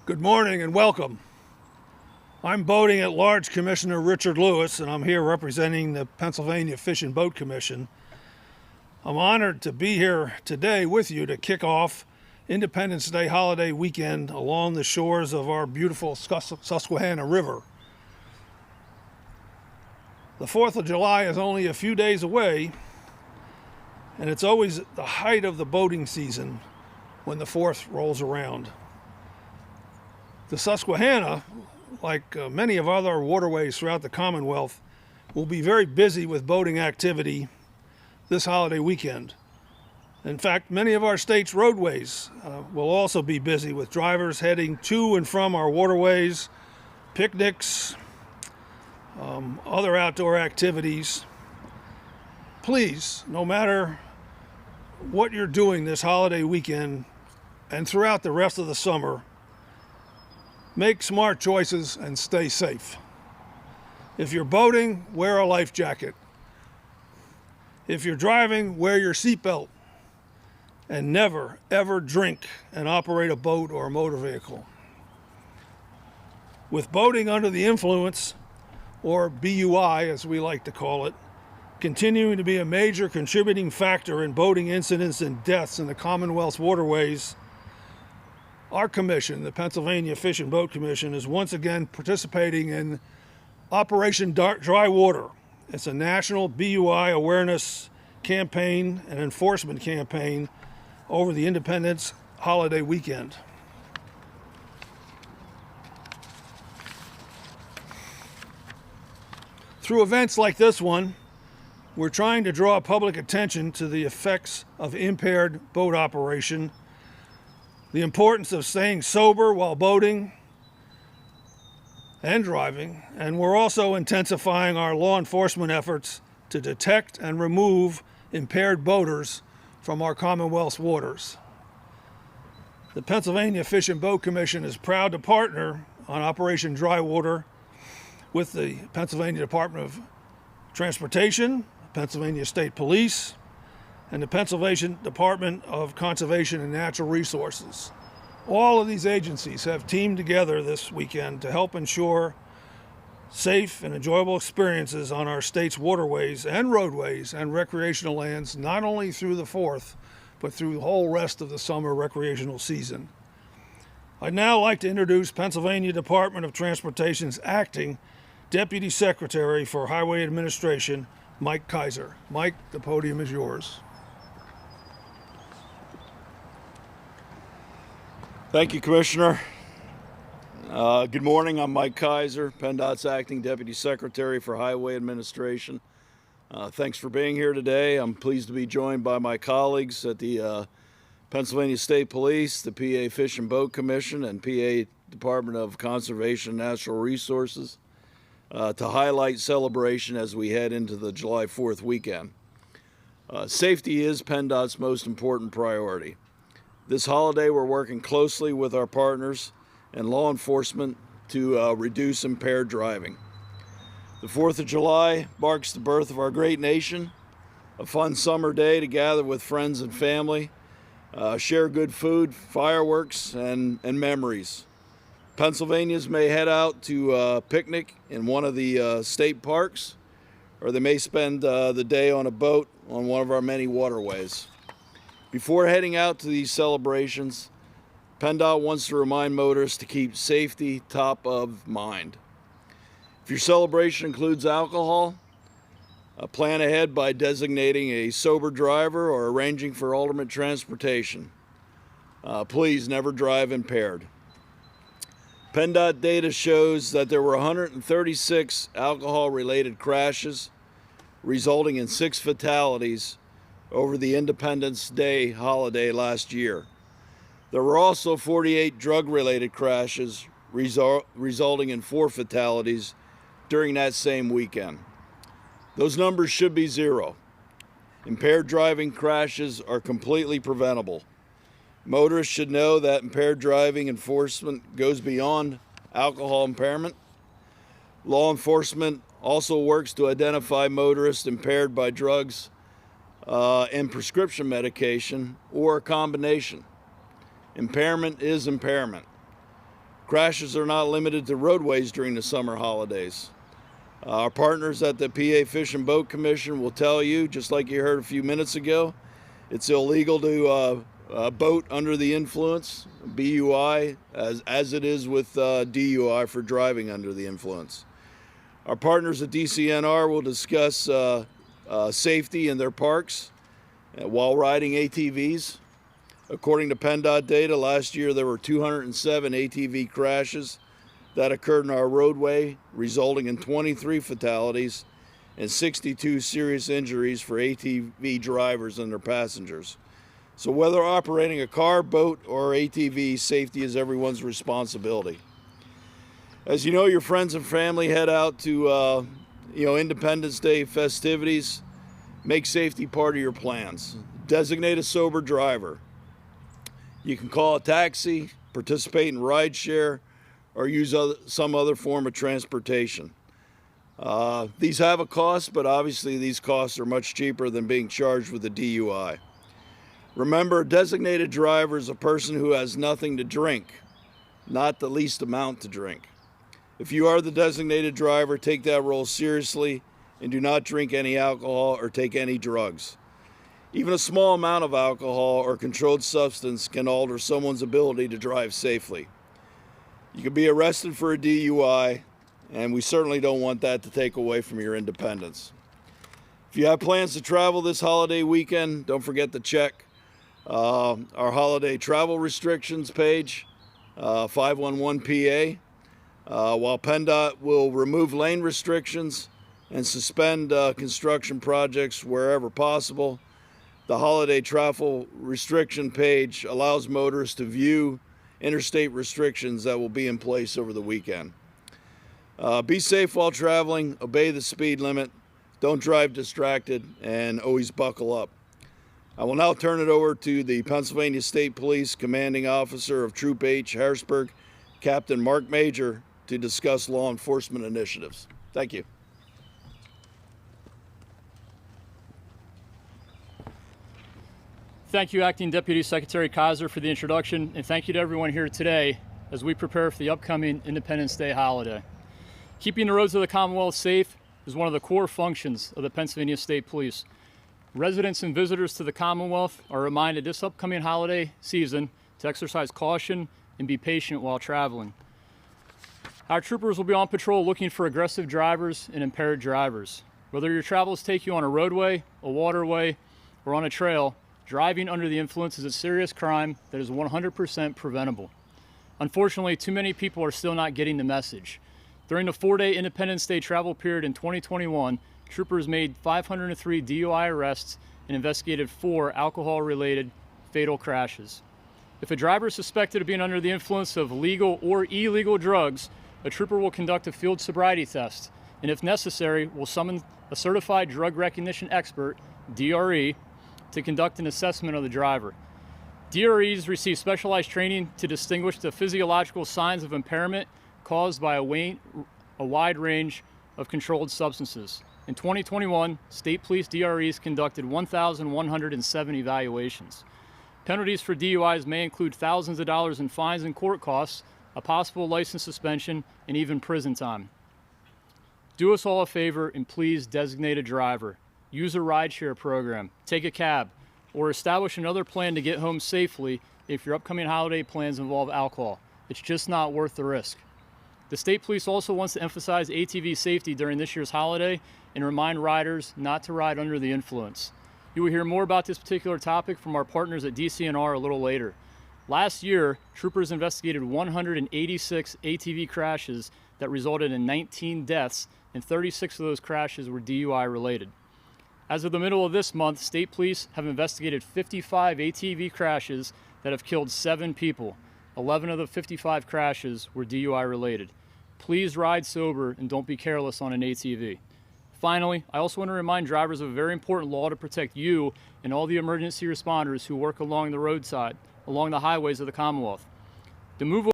Good morning and welcome. I'm Boating at Large Commissioner Richard Lewis, and I'm here representing the Pennsylvania Fish and Boat Commission. I'm honored to be here today with you to kick off Independence Day holiday weekend along the shores of our beautiful Susquehanna River. The 4th of July is only a few days away, and it's always the height of the boating season when the 4th rolls around. The Susquehanna, like many of other waterways throughout the Commonwealth, will be very busy with boating activity this holiday weekend. In fact, many of our state's roadways will also be busy with drivers heading to and from our waterways, picnics, other outdoor activities. Please, no matter what you're doing this holiday weekend and throughout the rest of the summer, make smart choices and stay safe. If you're boating, wear a life jacket. If you're driving, wear your seatbelt. And never, ever drink and operate a boat or a motor vehicle. With boating under the influence, or BUI as we like to call it, continuing to be a major contributing factor in boating incidents and deaths in the Commonwealth's waterways, our commission, the Pennsylvania Fish and Boat Commission, is once again participating in Operation Dry Water. It's a national BUI awareness campaign and enforcement campaign over the Independence holiday weekend. Through events like this one, we're trying to draw public attention to the effects of impaired boat operation, the importance of staying sober while boating and driving, and we're also intensifying our law enforcement efforts to detect and remove impaired boaters from our Commonwealth's waters. The Pennsylvania Fish and Boat Commission is proud to partner on Operation Dry Water with the Pennsylvania Department of Transportation, Pennsylvania State Police, and the Pennsylvania Department of Conservation and Natural Resources. All of these agencies have teamed together this weekend to help ensure safe and enjoyable experiences on our state's waterways and roadways and recreational lands, not only through the 4th, but through the whole rest of the summer recreational season. I'd now like to introduce Pennsylvania Department of Transportation's Acting Deputy Secretary for Highway Administration, Mike Keiser. Mike, the podium is yours. Thank you, Commissioner. Good morning. I'm Mike Keiser, PennDOT's Acting Deputy Secretary for Highway Administration. Thanks for being here today. I'm pleased to be joined by my colleagues at the Pennsylvania State Police, the PA Fish and Boat Commission, and PA Department of Conservation and Natural Resources to highlight celebration as we head into the July 4th weekend. Safety is PennDOT's most important priority. This holiday, we're working closely with our partners and law enforcement to reduce impaired driving. The 4th of July marks the birth of our great nation, a fun summer day to gather with friends and family, share good food, fireworks, and memories. Pennsylvanians may head out to picnic in one of the state parks, or they may spend the day on a boat on one of our many waterways. Before heading out to these celebrations, PennDOT wants to remind motorists to keep safety top of mind. If your celebration includes alcohol, plan ahead by designating a sober driver or arranging for alternate transportation. Please never drive impaired. PennDOT data shows that there were 136 alcohol-related crashes, resulting in 6 fatalities over the Independence Day holiday last year. There were also 48 drug-related crashes, resulting in 4 fatalities during that same weekend. Those numbers should be 0. Impaired driving crashes are completely preventable. Motorists should know that impaired driving enforcement goes beyond alcohol impairment. Law enforcement also works to identify motorists impaired by drugs and prescription medication or a combination. Impairment is impairment. Crashes are not limited to roadways during the summer holidays. Our partners at the PA Fish and Boat Commission will tell you, just like you heard a few minutes ago, it's illegal to boat under the influence, BUI, as it is with DUI for driving under the influence. Our partners at DCNR will discuss safety in their parks while riding ATVs. According to PennDOT data, last year there were 207 ATV crashes that occurred in our roadway, resulting in 23 fatalities and 62 serious injuries for ATV drivers and their passengers. So whether operating a car, boat, or ATV, safety is everyone's responsibility. As you know, your friends and family head out to Independence Day festivities. Make safety part of your plans. Designate a sober driver. You can call a taxi, participate in rideshare, or use some other form of transportation. These have a cost, but obviously these costs are much cheaper than being charged with a DUI. Remember, a designated driver is a person who has nothing to drink, not the least amount to drink. If you are the designated driver, take that role seriously and do not drink any alcohol or take any drugs. Even a small amount of alcohol or controlled substance can alter someone's ability to drive safely. You can be arrested for a DUI, and we certainly don't want that to take away from your independence. If you have plans to travel this holiday weekend, don't forget to check our holiday travel restrictions page, 511 PA, while PennDOT will remove lane restrictions and suspend construction projects wherever possible. The holiday travel restriction page allows motorists to view interstate restrictions that will be in place over the weekend. Be safe while traveling, obey the speed limit, don't drive distracted, and always buckle up. I will now turn it over to the Pennsylvania State Police Commanding Officer of Troop H, Harrisburg, Captain Mark Major, to discuss law enforcement initiatives. Thank you. Thank you, Acting Deputy Secretary Keiser, for the introduction, and thank you to everyone here today as we prepare for the upcoming Independence Day holiday. Keeping the roads of the Commonwealth safe is one of the core functions of the Pennsylvania State Police. Residents and visitors to the Commonwealth are reminded this upcoming holiday season to exercise caution and be patient while traveling. Our troopers will be on patrol looking for aggressive drivers and impaired drivers. Whether your travels take you on a roadway, a waterway, or on a trail, driving under the influence is a serious crime that is 100% preventable. Unfortunately, too many people are still not getting the message. During the 4-day Independence Day travel period in 2021, troopers made 503 DUI arrests and investigated 4 alcohol-related fatal crashes. If a driver is suspected of being under the influence of legal or illegal drugs, a trooper will conduct a field sobriety test, and if necessary, will summon a certified drug recognition expert, DRE, to conduct an assessment of the driver. DREs receive specialized training to distinguish the physiological signs of impairment caused by a wide range of controlled substances. In 2021, State Police DREs conducted 1,107 evaluations. Penalties for DUIs may include thousands of dollars in fines and court costs, a possible license suspension, and even prison time. Do us all a favor and please designate a driver. Use a rideshare program, take a cab, or establish another plan to get home safely if your upcoming holiday plans involve alcohol. It's just not worth the risk. The State Police also wants to emphasize ATV safety during this year's holiday and remind riders not to ride under the influence. You will hear more about this particular topic from our partners at DCNR a little later. Last year, troopers investigated 186 ATV crashes that resulted in 19 deaths, and 36 of those crashes were DUI related. As of the middle of this month, State Police have investigated 55 ATV crashes that have killed 7 people. 11 of the 55 crashes were DUI related. Please ride sober and don't be careless on an ATV. Finally, I also want to remind drivers of a very important law to protect you and all the emergency responders who work along the roadside, along the highways of the Commonwealth. The move